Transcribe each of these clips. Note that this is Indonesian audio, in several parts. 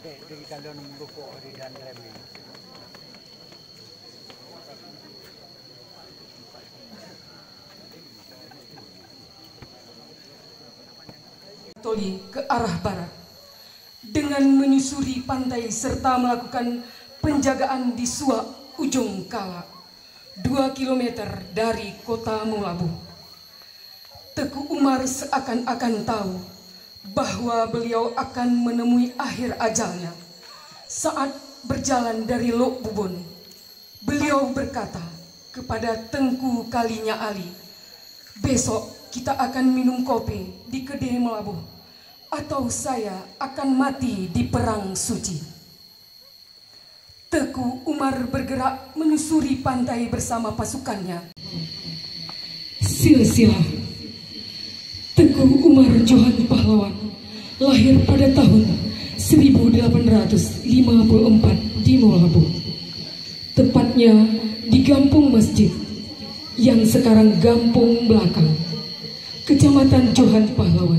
Dari kalian membuku di dan remi. Toli ke arah barat dengan menyusuri pantai serta melakukan penjagaan di Suak Ujung Kala 2 km dari kota Mulabu. Teku Umar seakan-akan tahu bahwa beliau akan menemui akhir ajalnya. Saat berjalan dari Lok Bubon, beliau berkata kepada Tengku Kalinya Ali, "Besok kita akan minum kopi di Kedai Melabuh, atau saya akan mati di perang suci." Teku Umar bergerak menyusuri pantai bersama pasukannya. Silsilah. Teku Umar Johan Pahlawan lahir pada tahun 1854 di Molabu, tepatnya di Gampung Masjid yang sekarang Gampung Belakang, Kecamatan Johan Pahlawan,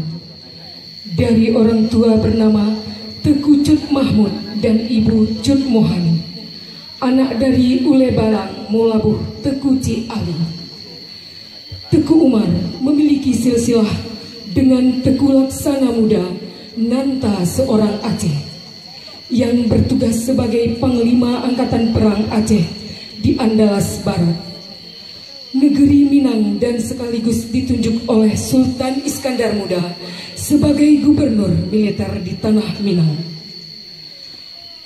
dari orang tua bernama Teku Cut Mahmud dan Ibu Cut Mohani, anak dari Ule Balang Molabu Teku Ci Ali. Teku Umar memiliki silsilah dengan Teku Laksana Muda Nanta seorang Aceh yang bertugas sebagai Panglima Angkatan Perang Aceh di Andalas Barat, negeri Minang, dan sekaligus ditunjuk oleh Sultan Iskandar Muda sebagai gubernur militer di tanah Minang.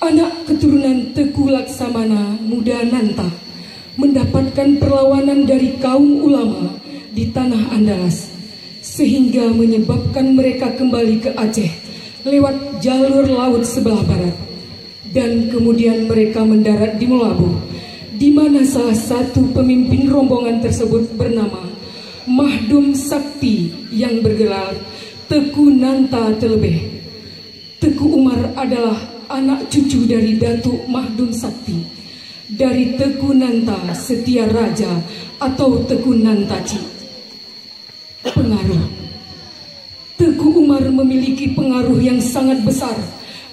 Anak keturunan Teku Laksamana Muda Nanta mendapatkan perlawanan dari kaum ulama di tanah Andalas, sehingga menyebabkan mereka kembali ke Aceh lewat jalur laut sebelah barat, dan kemudian mereka mendarat di Melabuh, di mana salah satu pemimpin rombongan tersebut bernama Mahdum Sakti yang bergelar Teku Nanta Telebeh. Teku Umar adalah anak cucu dari Datuk Mahdum Sakti dari Teku Nanta Setia Raja atau Teku Nantaci. Pengaruh. Teku Umar memiliki pengaruh yang sangat besar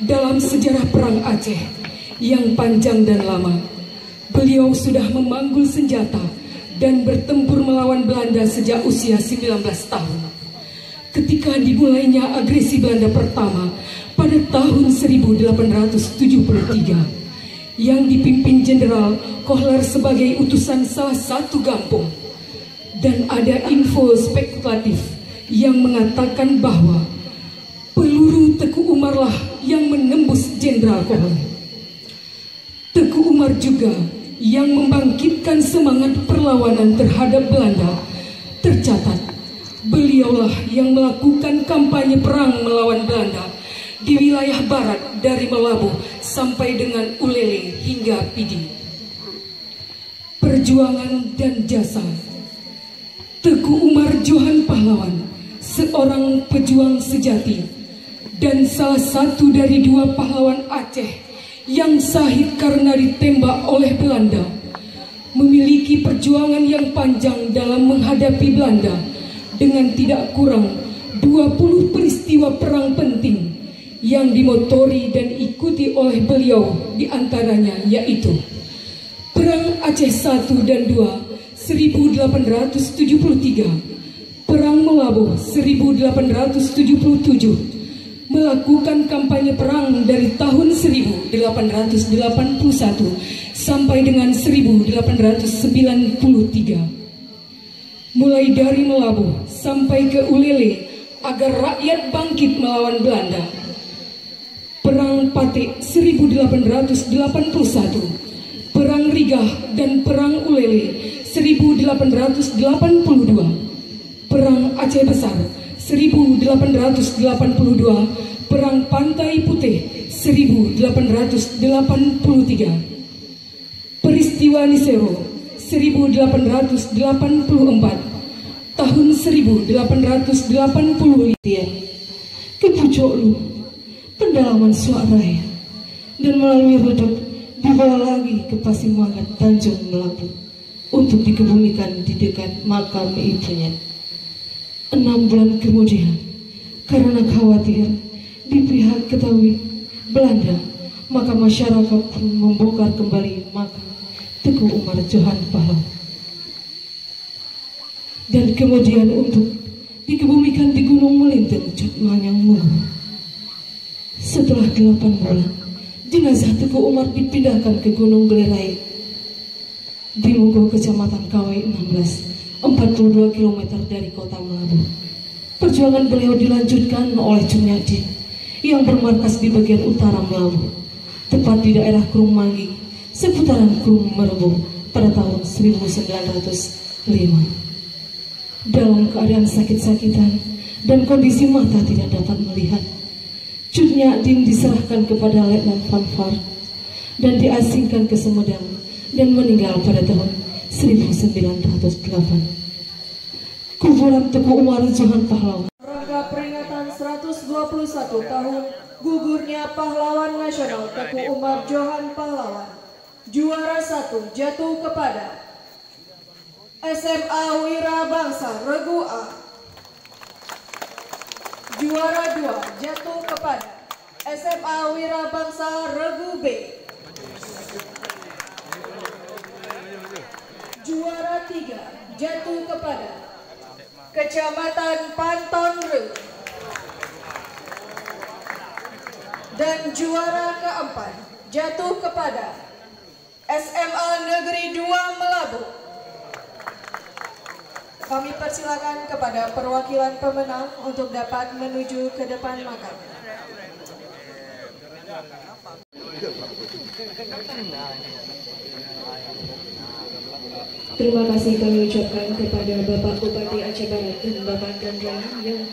dalam sejarah Perang Aceh yang panjang dan lama. Beliau sudah memanggul senjata dan bertempur melawan Belanda sejak usia 19 tahun. Ketika dimulainya agresi Belanda pertama pada tahun 1873 yang dipimpin Jenderal Kohler sebagai utusan salah satu Gampung. Dan ada info spekulatif yang mengatakan bahwa peluru Teku Umarlah yang menembus Jenderal Kohler. Teku Umar juga yang membangkitkan semangat perlawanan terhadap Belanda. Tercatat, beliaulah yang melakukan kampanye perang melawan Belanda di wilayah barat dari Melabuh sampai dengan Ulele hingga Pidi. Perjuangan dan jasa. Teku Umar Johan Pahlawan, seorang pejuang sejati dan salah satu dari 2 pahlawan Aceh yang syahid karena ditembak oleh Belanda, memiliki perjuangan yang panjang dalam menghadapi Belanda dengan tidak kurang 20 peristiwa perang penting yang dimotori dan ikuti oleh beliau, diantaranya yaitu Perang Aceh 1 dan 2 1873, Perang Melabuh 1877, melakukan kampanye perang dari tahun 1881 sampai dengan 1893. Mulai dari Melabuh sampai ke Ulele agar rakyat bangkit melawan Belanda. Perang Patik 1881, Perang Rigah dan Perang Ulele 1882, Perang Aceh Besar 1882, Perang Pantai Putih 1883, Peristiwa Nisero 1884, tahun 1885, ke pucuk lu pendalaman suaranya, dan melalui redup dibawa lagi ke Pasimbangan Tanjung Melabu untuk dikebumikan di dekat makam ibunya. 6 bulan kemudian, karena khawatir di pihak Ketawi Belanda, maka masyarakat pun membongkar kembali makam Teguh Umar Johan Pahlawan. Dan kemudian untuk dikebumikan di Gunung Melintang Cutmanyang Mungu. Setelah 8 bulan, jenazah Teguh Umar dipindahkan ke Gunung Gelerai di Mugo, Kecamatan Kawai 16, 42 km dari kota Melabu. Perjuangan beliau dilanjutkan oleh Cumyadin yang bermarkas di bagian utara Melabu, tepat di daerah Krung Manggi, seputaran Krung Merebo pada tahun 1905. Dalam keadaan sakit-sakitan dan kondisi mata tidak dapat melihat, Cumyadin diserahkan kepada Letnan Van Vaart dan diasingkan ke Sumedang dan meninggal pada tahun 1908. Kuburan Teguh Umar Johan Pahlawan. Rangka peringatan 121 tahun gugurnya pahlawan nasional Teguh Umar Johan Pahlawan. Juara 1 jatuh kepada SMA Wirabangsa Regu A. Juara 2 jatuh kepada SMA Wirabangsa Regu B. Juara 3 jatuh kepada Kecamatan Pantonre. Dan juara keempat jatuh kepada SMA Negeri 2 Melabu. Kami persilakan kepada perwakilan pemenang untuk dapat menuju ke depan makam. Terima kasih kami ucapkan kepada Bapak Bupati Aceh Barat dan Bapak Gandra yang